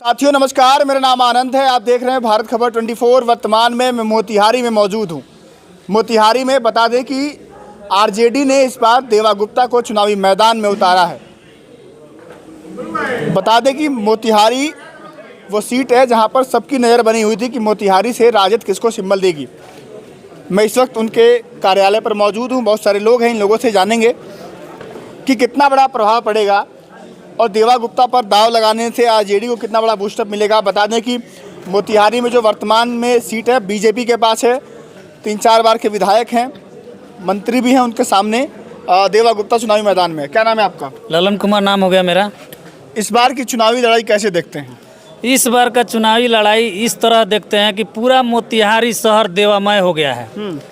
साथियों नमस्कार, मेरा नाम आनंद है। आप देख रहे हैं भारत खबर 24। वर्तमान में मैं मोतिहारी में मौजूद हूं। मोतिहारी में बता दें कि आरजेडी ने इस बार देवा गुप्ता को चुनावी मैदान में उतारा है। बता दें कि मोतिहारी वो सीट है जहां पर सबकी नज़र बनी हुई थी कि मोतिहारी से राजद किसको सिंबल देगी। मैं इस वक्त उनके कार्यालय पर मौजूद हूँ। बहुत सारे लोग हैं, इन लोगों से जानेंगे कि कितना बड़ा प्रभाव पड़ेगा और देवा गुप्ता पर दाव लगाने से आरजेडी को कितना बड़ा बूस्टअप मिलेगा। बता दें कि मोतिहारी में जो वर्तमान में सीट है बीजेपी के पास है। 3-4 बार के विधायक हैं, मंत्री भी हैं उनके सामने। देवा गुप्ता चुनावी मैदान में। क्या नाम है आपका? ललन कुमार नाम हो गया मेरा। इस बार की चुनावी लड़ाई कैसे देखते हैं? इस बार का चुनावी लड़ाई इस तरह देखते हैं कि पूरा मोतिहारी शहर देवामय हो गया है।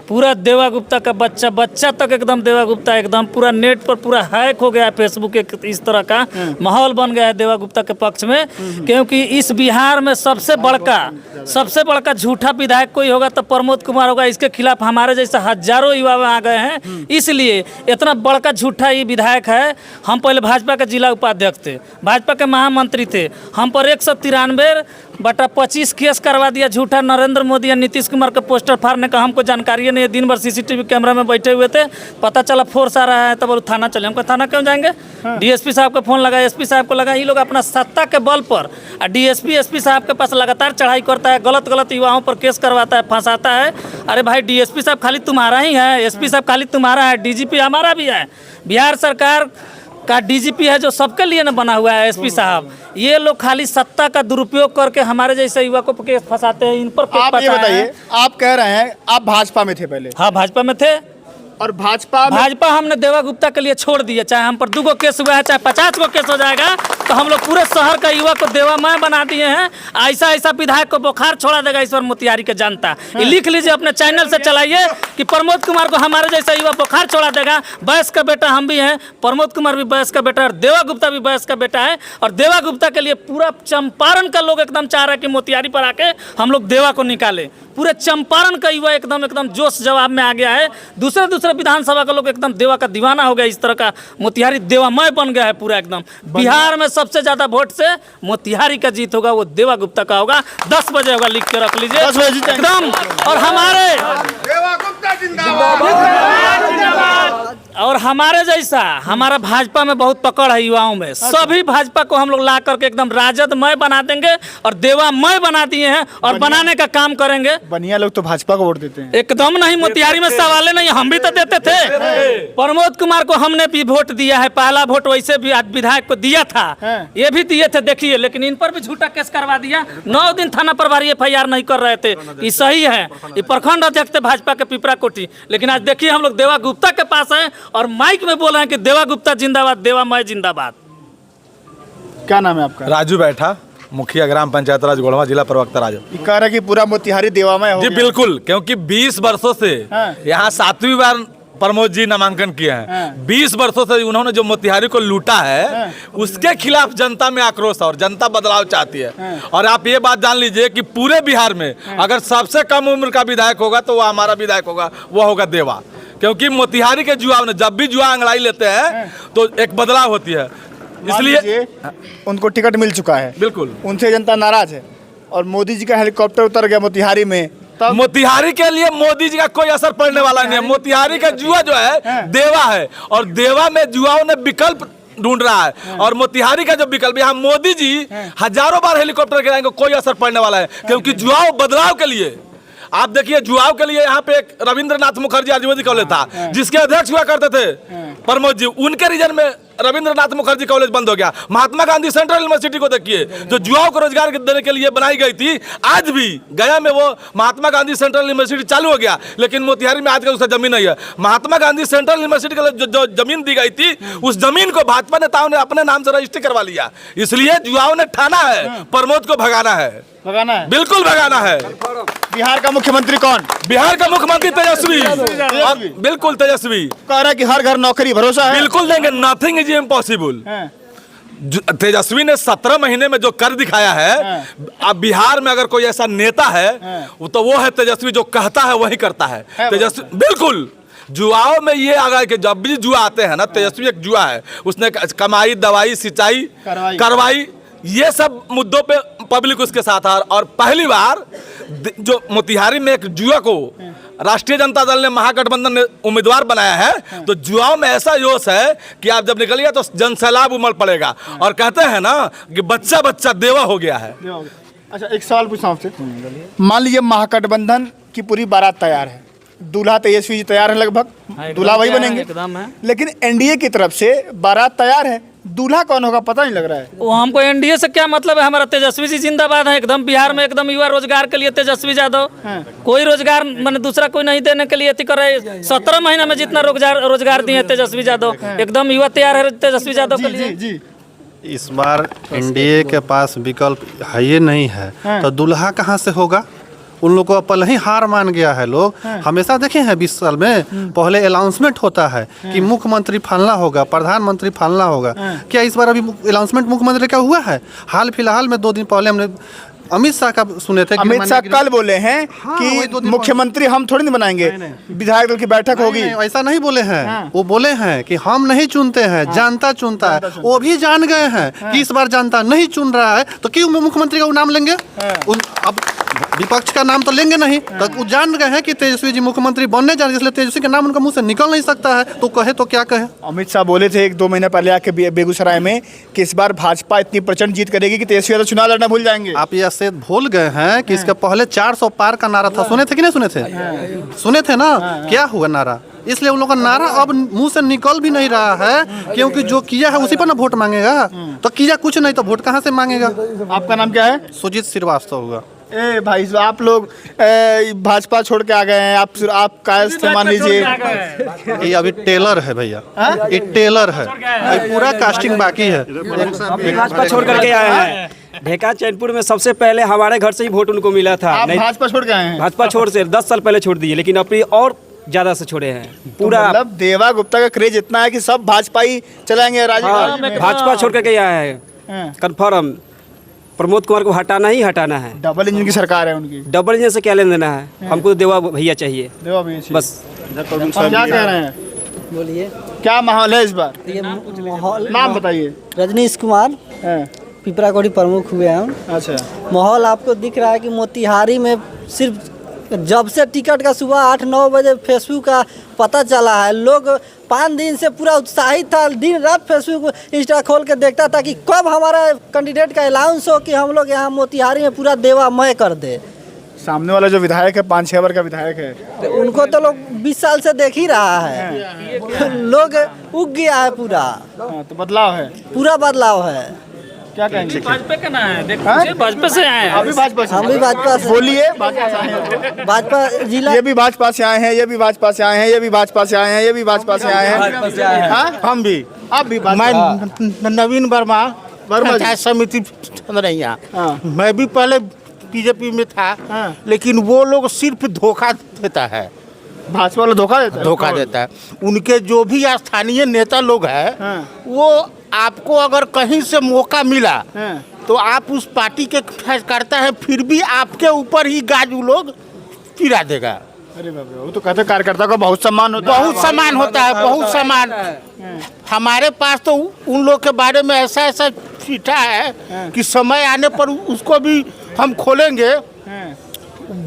पूरा देवा गुप्ता का बच्चा तक एकदम देवा गुप्ता, एकदम पूरा नेट पर पूरा हैक हो गया है। फेसबुक एक इस तरह का माहौल बन गया है देवा गुप्ता के पक्ष में, क्योंकि इस बिहार में सबसे बड़का झूठा विधायक कोई होगा तो प्रमोद कुमार होगा। इसके खिलाफ हमारे जैसे हजारों युवा आ गए हैं, इसलिए इतना बड़का झूठा ये विधायक है। हम पहले भाजपा के जिला उपाध्यक्ष थे, भाजपा के महामंत्री थे। हम पर 193/25 केस करवा दिया झूठा। नरेंद्र मोदी या नीतीश कुमार का पोस्टर फाड़ने का हमको जानकारी नहीं है। दिन भर सीसीटीवी कैमरा में बैठे हुए थे, पता चला फोर्स आ रहा है तब वो थाना चले। हमको थाना क्यों जाएंगे? डीएसपी साहब का फोन लगा, एसपी साहब को लगा। ये लोग अपना सत्ता के बल पर डीएसपी एसपी साहब के पास लगातार चढ़ाई करता है, गलत युवाओं पर केस करवाता है, फंसाता है। अरे भाई, डीएसपी साहब खाली तुम्हारा ही है, एसपी साहब खाली तुम्हारा है, डीजीपी हमारा भी है। बिहार सरकार का डीजीपी है जो सबके लिए ना बना हुआ है एसपी साहब। ये लोग खाली सत्ता का दुरुपयोग करके हमारे जैसे युवा को केस फंसाते हैं। इन पर आप ये बताइए, आप कह रहे हैं आप भाजपा में थे पहले? हाँ, भाजपा में थे। और भाजपा हमने देवा गुप्ता के लिए छोड़ दिया। चाहे हम पर 2 गो केस हुआ है, चाहे 50 गो केस हो जाएगा, तो हम लोग पूरे शहर का युवा को देवामय बना दिए हैं। ऐसा विधायक को बुखार छोड़ा देगा इस बार मोतिहारी के जनता। ये लिख लीजिए, अपने चैनल से चलाइए कि प्रमोद कुमार को हमारे जैसा युवा बुखार छोड़ा देगा। बैस का बेटा हम भी हैं, प्रमोद कुमार भी बैस का बेटा, और देवा गुप्ता भी बैस का बेटा है। और देवा गुप्ता के लिए पूरा चंपारण का लोग एकदम चाह रहा है कि मोतिहारी पर आके हम लोग देवा को निकाले। पूरे चंपारण का युवा एकदम जोश जवाब में आ गया है। दूसरे विधानसभा का लोग एकदम देवा का दीवाना हो गया। इस तरह का मोतिहारी देवामय बन गया है पूरा एकदम। बिहार में सबसे ज्यादा वोट से मोतिहारी का जीत होगा, वो देवा गुप्ता का होगा। 10 बजे होगा, लिख के रख लीजिए 10 बजे एकदम। और हमारे जैसा हमारा भाजपा में बहुत पकड़ है युवाओं में। सभी भाजपा को हम लोग ला करके एकदम राजदमय बना देंगे और देवामय बना दिए हैं और बनाने का काम करेंगे। बनिया लोग तो भाजपा को वोट देते हैं। एकदम नहीं, मोतिहारी में सवाल नहीं, हम भी तो देते थे। प्रमोद कुमार को हमने भी वोट दिया है, पहला वोट वैसे भी विधायक को दिया था, ये भी दिए थे देखिए। लेकिन इन पर भी झूठा केस करवा दिया। 9 दिन थाना प्रभारी FIR नहीं कर रहे थे। ये सही है, ये प्रखंड अध्यक्ष थे भाजपा के पिपरा कोठी। लेकिन आज देखिए हम लोग देवा गुप्ता के पास है और माइक में बोल रहे हैं कि देवा गुप्ता जिंदाबाद, देवामय जिंदाबाद। क्या नाम है आपका? राजू बैठा, मुखिया ग्राम पंचायत राज गोढ़वा, जिला प्रवक्ता राजू। कह रहा है कि पूरा मोतिहारी देवामय हो जी गया। बिल्कुल, क्योंकि 20 वर्षों से यहाँ 7वीं बार प्रमोद जी नामांकन किए हैं। 20 वर्षों से उन्होंने जो मोतिहारी को लूटा है, उसके खिलाफ जनता में आक्रोश है और जनता बदलाव चाहती है। और आप ये बात जान लीजिए कि पूरे बिहार में अगर सबसे कम उम्र का विधायक होगा तो वो हमारा विधायक होगा, वो होगा देवा। क्योंकि मोतिहारी के जुआ ने जब भी जुआ अंगड़ाई लेते हैं तो एक बदलाव होती है, इसलिए उनको टिकट मिल चुका है। बिल्कुल, उनसे जनता नाराज है और मोदी जी का हेलीकॉप्टर उतर गया मोतिहारी में। तब मोतिहारी के लिए मोदी जी का कोई असर पड़ने वाला नहीं है। मोतिहारी का जुआ जो है देवा है और देवा में जुआओं ने विकल्प ढूंढ रहा है। और मोतिहारी का जो विकल्प, यहाँ मोदी जी हजारों बार हेलीकॉप्टर गिराएंगे, कोई असर पड़ने वाला है। क्योंकि जुआओं बदलाव के लिए, आप देखिए जुआओं के लिए यहाँ पे एक रविंद्रनाथ मुखर्जी आयुर्वेदिक कॉलेज था जिसके अध्यक्ष हुआ करते थे प्रमोद जी। उनके रीजन में रविंद्रनाथ मुखर्जी कॉलेज बंद हो गया। महात्मा गांधी सेंट्रल यूनिवर्सिटी को देखिए, जो युवाओं को रोजगार देने के लिए बनाई गई थी, आज भी गया में वो महात्मा गांधी सेंट्रल यूनिवर्सिटी चालू हो गया। लेकिन मोतिहारी में आज का उसका जमीन नहीं है। महात्मा गांधी सेंट्रल यूनिवर्सिटी के लिए जो जमीन दी गई थी, उस जमीन को भाजपा नेताओं ने अपने नाम से रजिस्ट्री करवा लिया। इसलिए युवाओं ने ठाना है प्रमोद को भगाना है। बिल्कुल भगाना है। बिहार का मुख्यमंत्री कौन? बिहार का मुख्यमंत्री तेजस्वी, बिल्कुल तेजस्वी। कह रहा है कि हर घर नौकरी भरोसा है। बिल्कुल देंगे, नथिंग इज इम्पॉसिबल। तेजस्वी ने 17 महीने में जो कर दिखाया है, अब बिहार में अगर कोई ऐसा नेता है तो वो है तेजस्वी, जो कहता है वही करता है तेजस्वी। बिल्कुल, जुआओं में ये आ गया कि जब भी जुआ आते हैं ना, तेजस्वी एक जुआ है। उसने कमाई, दवाई, सिंचाई, करवाई, ये सब मुद्दों पे पब्लिक उसके साथ है। और पहली बार जो मोतिहारी में एक जुआ को राष्ट्रीय जनता दल ने महागठबंधन ने उम्मीदवार बनाया है, तो जुआओं में ऐसा जोश है कि आप जब निकलिए तो जनसैलाब उमड़ पड़ेगा। और कहते हैं ना कि बच्चा बच्चा देवा हो गया है। अच्छा, एक सवाल पूछता हूँ आपसे। मान लीजिए महागठबंधन की पूरी बारात तैयार है, दूल्हा तेजस्वी जी तैयार है, लगभग दूल्हा वही बनेंगे एकदम है। लेकिन एनडीए की तरफ से बारात तैयार है, दूल्हा कौन होगा पता नहीं लग रहा है। वो हमको एनडीए से क्या मतलब है, हमारा तेजस्वी जी जिंदाबाद है एकदम। बिहार में एकदम युवा रोजगार के लिए तेजस्वी यादव, कोई रोजगार मैंने दूसरा कोई नहीं देने के लिए कर रहे। 17 महीना में जितना रोजगार दिए तेजस्वी यादव, एकदम युवा तैयार है तेजस्वी यादव के लिए। जी इस बार एनडीए के पास विकल्प है ये नहीं है, तो दूल्हा कहाँ से होगा? उन लोगों को पहले ही हार मान गया है। लोग हमेशा देखे हैं 20 साल में पहले अनाउंसमेंट होता है कि मुख्यमंत्री फलना होगा, प्रधानमंत्री फलना होगा। क्या इस बार अभी अनाउंसमेंट मुख्यमंत्री का हुआ है? हाल फिलहाल में 2 दिन पहले हमने अमित शाह का सुने थे। अमित शाह कल बोले हैं कि मुख्यमंत्री हम थोड़ी नहीं बनाएंगे, विधायक दल की बैठक होगी। ऐसा नहीं बोले हैं, वो बोले हैं कि हम नहीं चुनते हैं, जनता चुनता है। वो भी जान गए हैं कि इस बार जनता नहीं चुन रहा है, तो क्यों मुख्यमंत्री का नाम लेंगे? अब विपक्ष का नाम तो लेंगे नहीं, तो वो जान गए हैं कि तेजस्वी जी मुख्यमंत्री बनने जा रहे हैं, इसलिए तेजस्वी का नाम उनका मुंह से निकल नहीं सकता है। तो कहे तो क्या कहे? अमित शाह बोले थे 1-2 महीने पहले आके बेगूसराय में कि इस बार भाजपा इतनी प्रचंड जीत करेगी कि तेजस्वी यादव चुनाव लड़ना भूल जाएंगे। आप ये से भूल गए हैं कि इसके पहले 400 पार का नारा था। सुने थे कि नहीं सुने थे? सुने थे ना? क्या हुआ नारा? इसलिए उन लोगों का नारा अब मुंह से निकल भी नहीं रहा है, क्योंकि जो किया है उसी पर ना वोट मांगेगा। तो किया कुछ नहीं तो वोट कहाँ से मांगेगा? आपका नाम क्या है? सुजीत श्रीवास्तव होगा। ए भाई आप लोग भाजपा छोड़ के आ गए हैं, आप कायस थे मान लीजिए। ये अभी टेलर है भैया, ये टेलर है, पूरा कास्टिंग बाकी है। भाजपा छोड़ करके आए हैं। ढेका चैनपुर में सबसे पहले हमारे घर से ही वोट उनको मिला था। आप भाजपा छोड़ के आए हैं? भाजपा छोड़ से 10 साल पहले छोड़ दिए, लेकिन अपनी और ज्यादा से छोड़े हैं पूरा। मतलब देवा गुप्ता का क्रेज इतना है कि सब भाजपा ही चलाएंगे राजनीति। भाजपा छोड़ करके आया है कन्फर्म। प्रमोद कुमार को हटाना ही हटाना है। डबल इंजन की सरकार है उनकी। डबल इंजन से क्या लेना देना है? हमको तो देवा भैया चाहिए, देवा भैया चाहिए। बस। क्या कह रहे हैं? बोलिए, क्या माहौल है इस बार? ये माहौल, नाम बताइए। रजनीश कुमार, पिपराकोटी प्रमुख हुए हैं। अच्छा, माहौल आपको दिख रहा है कि मोतिहारी में सिर्फ जब से टिकट का सुबह 8-9 बजे फेसबुक का पता चला है, लोग 5 दिन से पूरा उत्साहित था। दिन रात फेसबुक इंस्टा खोल के देखता था कि कब हमारा कैंडिडेट का अनाउंस हो कि हम लोग यहाँ मोतिहारी में पूरा देवामय कर दे। सामने वाला जो विधायक है 5-6 वर्ष का विधायक है, तो उनको तो लोग 20 साल से देख ही रहा है। लोग उग गया है पूरा। तो बदलाव है, पूरा बदलाव है। क्या कहेंगे? भाजपा का ना है, देखिए भाजपा से आए हैं। अभी भाजपा से, हम भी भाजपा से। बोलिए। भाजपा से आए हैं, भाजपा जिला, ये भी भाजपा से आए हैं, ये भी भाजपा से आए हैं, ये भी भाजपा से आए हैं, ये भी भाजपा से आए हैं। हाँ, हम भी, आप भी। मैं नवीन वर्मा पंचायत समिति रैया। मैं भी पहले बीजेपी में था, लेकिन वो लोग सिर्फ धोखा देता है। भाजपा वाला धोखा देता है। उनके जो भी स्थानीय नेता लोग हैं, वो आपको अगर कहीं से मौका मिला तो आप उस पार्टी के करता है, फिर भी आपके ऊपर ही गाज वो लोग फिरा देगा। अरे बाप रे, वो तो कहते कार्यकर्ता का बहुत सम्मान होता है। बहुत सम्मान होता है, बहुत सम्मान। हमारे पास तो उन लोग के बारे में ऐसा ऐसा चिट्ठा है कि समय आने पर उसको भी हम खोलेंगे।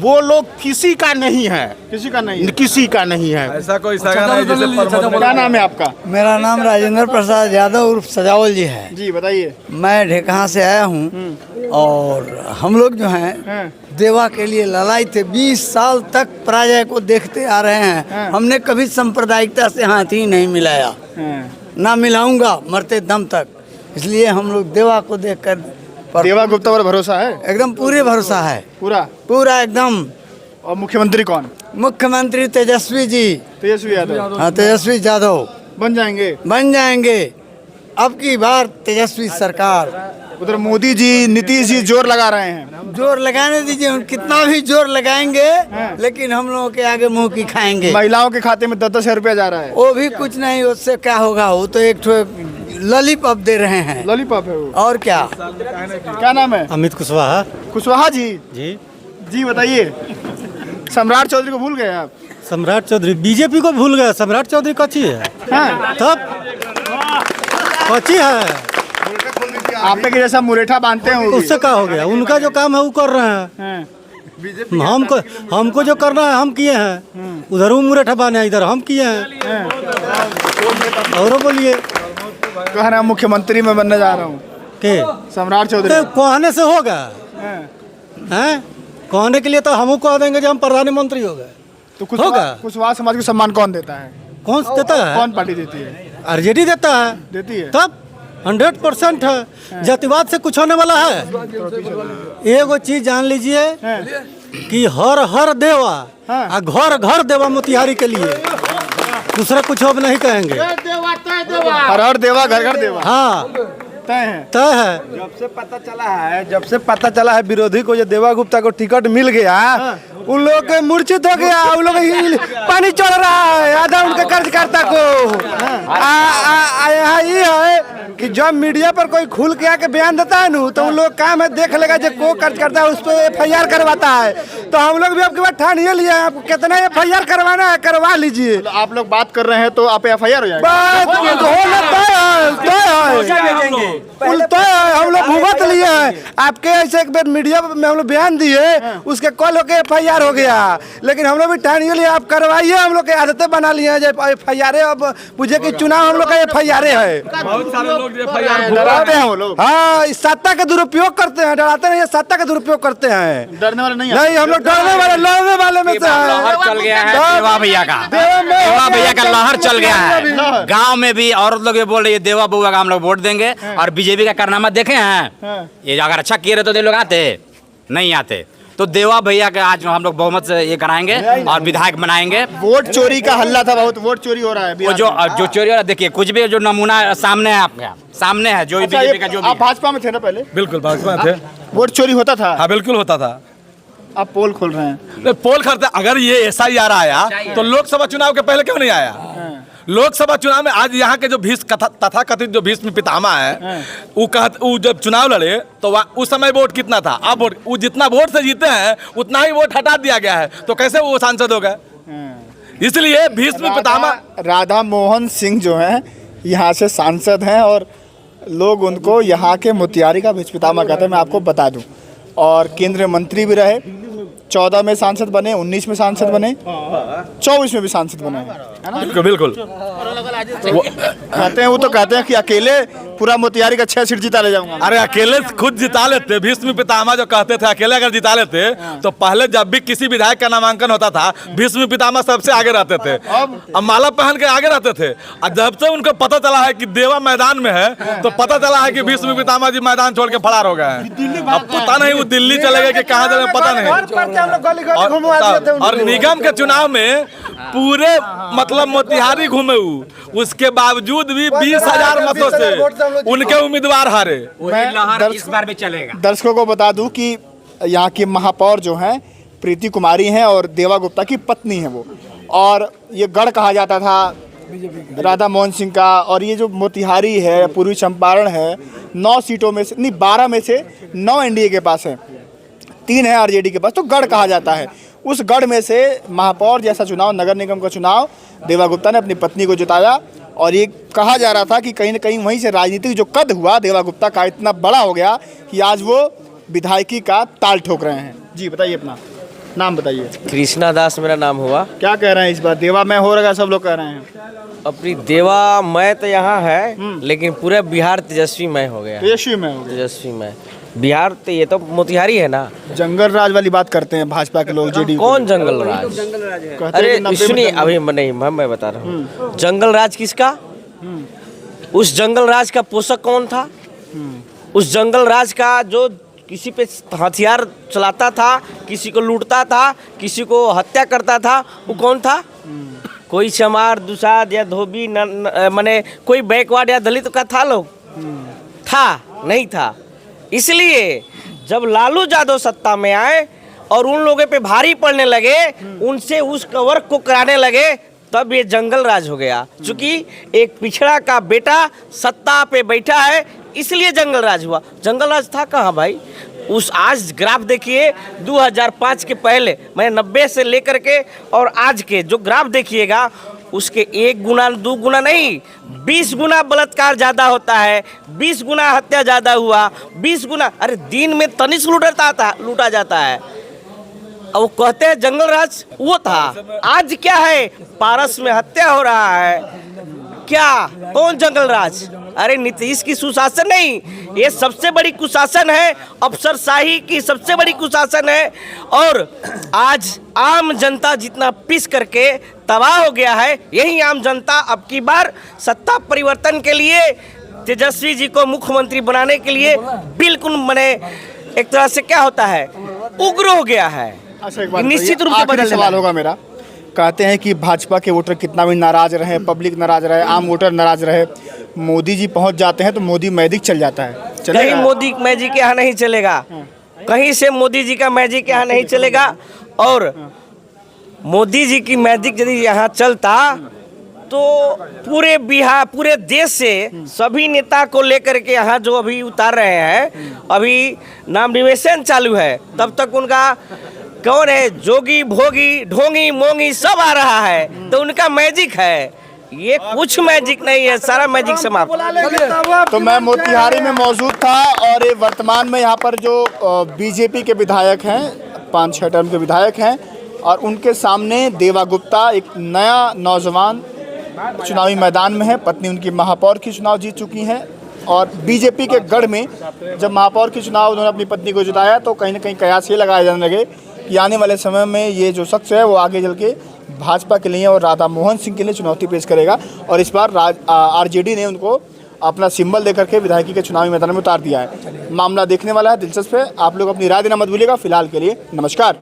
वो लोग किसी का नहीं है, किसी का नहीं है, किसी का नहीं है। ऐसा कोई सगा नहीं जिसे प्रमोद। क्या नाम है आपका? मेरा नाम राजेंद्र प्रसाद यादव उर्फ सजावल जी है। जी बताइए। मैं ढेकहा से आया हूँ और हम लोग जो हैं देवा के लिए लड़ाई थे। 20 साल तक पराजय को देखते आ रहे हैं। हमने कभी सांप्रदायिकता से हाथ ही नहीं मिलाया, ना मिलाऊंगा मरते दम तक। इसलिए हम लोग देवा को देखकर देवा गुप्ता पर भरोसा है? एकदम पूरे भरोसा है, पूरा एकदम। और मुख्यमंत्री कौन? मुख्यमंत्री तेजस्वी जी, तेजस्वी यादव। हाँ, तेजस्वी यादव बन जाएंगे। अब की बार तेजस्वी सरकार। उधर मोदी जी, नीतीश जी जोर लगा रहे हैं। जोर लगाने दीजिए, हम कितना भी जोर लगाएंगे लेकिन हम लोगों के आगे मुंह की खाएंगे। महिलाओं के खाते में 10-10 हज़ार रुपया जा रहा है। वो भी कुछ नहीं, उससे क्या होगा? वो तो एक लॉलीपॉप दे रहे हैं। लॉलीपॉप है वो, और क्या? क्या नाम है? अमित कुशवाहा। कुशवाहा जी। जी बताइए। सम्राट चौधरी को भूल गए आप? सम्राट चौधरी बीजेपी को भूल गए। सम्राट चौधरी कच्ची है, तब कच्ची है। आपने के जैसा मुरेठा बांधते हैं वो भी। उससे क्या हो गया, उनका जो काम है वो कर रहे हैं। हमको जो करना है हम किए हैं, उधर वो मुरेठा बांधे हैं, इधर हम किए हैं। और बोलिए, कह रहा मुख्यमंत्री में बनने जा रहा हूँ के सम्राट चौधरी। कहने से होगा हैं? कहने के लिए तो हम कह देंगे कि हम प्रधानमंत्री हो गए, तो कुशवाहा समाज को सम्मान कौन देता है? कौन देता है? कौन पार्टी देती है? आरजेडी देता है। देती है तब 100% है। जातिवाद से कुछ होने वाला है? एगो चीज जान लीजिए कि हर देवा आ घर घर देवा मोतिहारी के लिए, दूसरा कुछ अब नहीं कहेंगे। हर देवा घर घर देवा, हाँ तय है। जब से पता चला है विरोधी को जो देवा गुप्ता को टिकट मिल गया, उन लोग के मूर्छित हो गया, उन लोग पानी चढ़ रहा है आधा उनके कार्यकर्ता को। यहाँ ये है कि जब मीडिया पर कोई खुल के आके बयान देता है ना, तो उन लोग काम है देख लेगा जो को कार्यकर्ता है उस पर FIR करवाता है। तो हम लोग भी आपके बाद ठान ये लिया है, आपको कितना FIR करवाना है करवा लीजिए। आप लोग बात कर रहे हैं तो आप FIR हो जाएगा। हम लोग भुगत लिए हैं आपके ऐसे एक बार मीडिया में हम लोग बयान दिए, उसके कॉल होके FIR हो गया। लेकिन हम लोग भी ठान ये लिया, आप करवाइए। हम लोग के आदतें बना लिए हैं FIR। अब पूछे कि चुनाव हम लोग का FIR है। बहुत सारे लोग डराते हैं वो लोग। हाँ, इस सत्ता का दुरुपयोग करते हैं, डराते नहीं, सत्ता का दुरुपयोग करते हैं। डरने वाले नहीं नहीं, हम लोग डरने वाले लड़ने वाले में से हैं। लहर चल गया है देवा भैया का, देवा भैया का लहर चल गया है। गांव में भी औरत लोग ये बोल रही है देवा बउआ का हम लोग वोट देंगे। और बीजेपी का कारनामा देखे हैं, ये अगर अच्छा किए रहे तो लोग आते नहीं आते। तो देवा भैया के आज हम लोग बहुमत से ये कराएंगे और विधायक बनाएंगे। वोट चोरी का हल्ला था, बहुत वोट चोरी हो रहा है। वो जो चोरी हो रहा है, देखिए कुछ भी जो नमूना सामने है आपके सामने है, जो बीजेपी का जो आप भाजपा में थे ना पहले? बिल्कुल भाजपा में थे। वोट चोरी होता था? हाँ बिल्कुल होता था। आप पोल खोल रहे हैं। पोल करते, अगर ये SIR आया तो लोकसभा चुनाव के पहले क्यों नहीं आया? लोकसभा चुनाव में आज यहाँ के जो तथाकथित जो भीष्म पितामह है, वो जब चुनाव लड़े तो उस समय वोट कितना था? अब वोट वो जितना वोट से जीते हैं उतना ही वोट हटा दिया गया है, तो कैसे वो सांसद हो गए? इसलिए भीष्म पितामह राधा मोहन सिंह जो हैं यहाँ से सांसद हैं और लोग उनको यहाँ के मोतिहारी का भीष्म पितामह कहते हैं। मैं आपको बता दूं, और केंद्रीय मंत्री भी रहे, 14 में सांसद बने, 19 में सांसद बने, 24 में भी सांसद बने, है ना? बिल्कुल कहते हैं, वो तो कहते हैं कि अकेले पूरा मोतिहारी का 6 सीट जिता ले जाऊंगा। अरे अकेले खुद जिता लेते। भीष्म पितामह जो कहते थे अकेले अगर जिता लेते तो पहले जब भी किसी विधायक का नामांकन होता था भीष्म पितामह सबसे आगे रहते थे। अब माला पहन के आगे रहते थे। और जब से उनको पता चला है कि देवा मैदान में है तो पता चला है कि भीष्म पितामह जी मैदान छोड़ के फरार हो गए हैं। अब पता नहीं वो दिल्ली चले गए कि कहाँ चले, पता नहीं। और निगम के चुनाव में पूरे मतलब मोतिहारी घूमे, उसके बावजूद भी 20,000 मतों से उनके उम्मीदवार हारे। इस बार भी चलेगा। दर्शकों को बता दूं कि यहाँ की महापौर जो हैं प्रीति कुमारी हैं और देवा गुप्ता की पत्नी है वो। और ये गढ़ कहा जाता था राधा मोहन सिंह का। और ये जो मोतिहारी है, पूर्वी चंपारण है, 9 सीटों में से नहीं 12 में से 9 NDA के पास है, 3 है RJD के पास, तो गढ़ कहा जाता है। उस गढ़ में से महापौर जैसा चुनाव, नगर निगम का चुनाव, देवा गुप्ता ने अपनी पत्नी को जिताया। और ये कहा जा रहा था कि कहीं ना कहीं वहीं से राजनीतिक जो कद हुआ देवा गुप्ता का इतना बड़ा हो गया कि आज वो विधायकी का ताल ठोक रहे हैं। जी बताइए, अपना नाम बताइए। कृष्णा दास मेरा नाम हुआ। क्या कह रहे हैं इस बार? देवा में हो रहा है, सब लोग कह रहे हैं। अपनी देवा मैं तो यहाँ है, लेकिन पूरा बिहार तेजस्वी मैं हो गया। तेजस्वी में हो गया? तेजस्वी में बिहार तो ये तो मोतिहारी है ना। जंगल राज वाली बात करते हैं भाजपा के लोग। JDU कौन जंगल राज? अरे सुनिए, अभी नहीं मैं बता रहा हूँ। जंगल राज किसका? उस जंगल राज का पोषक कौन था? उस जंगल राज का जो किसी पे हथियार चलाता था, किसी को लूटता था, किसी को हत्या करता था, वो कौन था? कोई चमार, दुसाद या धोबी माने कोई बैकवर्ड या दलित का था लोग? था नहीं था। इसलिए जब लालू यादव सत्ता में आए और उन लोगों पे भारी पड़ने लगे, उनसे उस वर्क को कराने लगे, तब ये जंगल राज हो गया। क्योंकि एक पिछड़ा का बेटा सत्ता पे बैठा है, इसलिए जंगल राज हुआ। जंगल राज था कहाँ भाई? उस आज ग्राफ देखिए, 2005 के पहले मैं 90 से लेकर के और आज के जो ग्राफ देखिएगा, उसके 1 गुना 2 गुना नहीं 20 गुना बलात्कार ज़्यादा होता है, 20 गुना हत्या ज़्यादा हुआ, 20 गुना, अरे दिन में तनिष्क लूटा जाता है। अब वो कहते हैं जंगल राज वो था, आज क्या है, पारस में हत्या हो रहा है, क्या कौन जंगल राज? अरे नीतीश की सुशासन नहीं, ये सबसे बड़ी कुशासन है, अफसरशाही की सबसे बड़ी कुशासन है। और आज आम जनता जितना पिस करके तबाह हो गया है, यही आम जनता अब की बार सत्ता परिवर्तन के लिए तेजस्वी जी को मुख्यमंत्री बनाने के लिए बिल्कुल मने एक तरह से क्या होता है, उग्र हो गया है। अच्छा, एक बात निश्चित रूप से आखिरी बदल सवाल होगा मेरा। कहते हैं कि भाजपा के वोटर कितना भी नाराज रहे, पब्लिक नाराज रहे, आम वोटर नाराज रहे, मोदी जी पहुंच जाते हैं तो मोदी मैजिक चल जाता है। कहीं मोदी मैजिक यहाँ नहीं चलेगा, कहीं से मोदी जी का मैजिक यहाँ नहीं चलेगा। और मोदी जी की मैजिक यदि यहाँ चलता तो पूरे बिहार, पूरे देश से सभी नेता को लेकर के यहाँ जो अभी उतार रहे हैं, अभी नामिनेशन चालू है, तब तक उनका कौन है, जोगी भोगी ढोंगी मोंगी सब आ रहा है, तो उनका मैजिक है। ये कुछ मैजिक नहीं है, सारा मैजिक समाप्त। तो मैं मोतिहारी में मौजूद था और वर्तमान में यहाँ पर जो बीजेपी के विधायक हैं, 5-6 टर्म के विधायक हैं, और उनके सामने देवा गुप्ता एक नया नौजवान चुनावी मैदान में है। पत्नी उनकी महापौर की चुनाव जीत चुकी हैं और बीजेपी के गढ़ में जब महापौर की चुनाव उन्होंने अपनी पत्नी को जिताया तो कहीं ना कहीं कयास ये लगाए जाने लगे कि आने वाले समय में ये जो शख्स है वो आगे चल के भाजपा के लिए और राधा मोहन सिंह के लिए चुनौती पेश करेगा। और इस बार आरजेडी ने उनको अपना सिंबल देकर के विधायकी के चुनावी मैदान में उतार दिया है। मामला देखने वाला है, दिलचस्प है। आप लोग अपनी राय देना मत भूलिएगा। फिलहाल के लिए नमस्कार।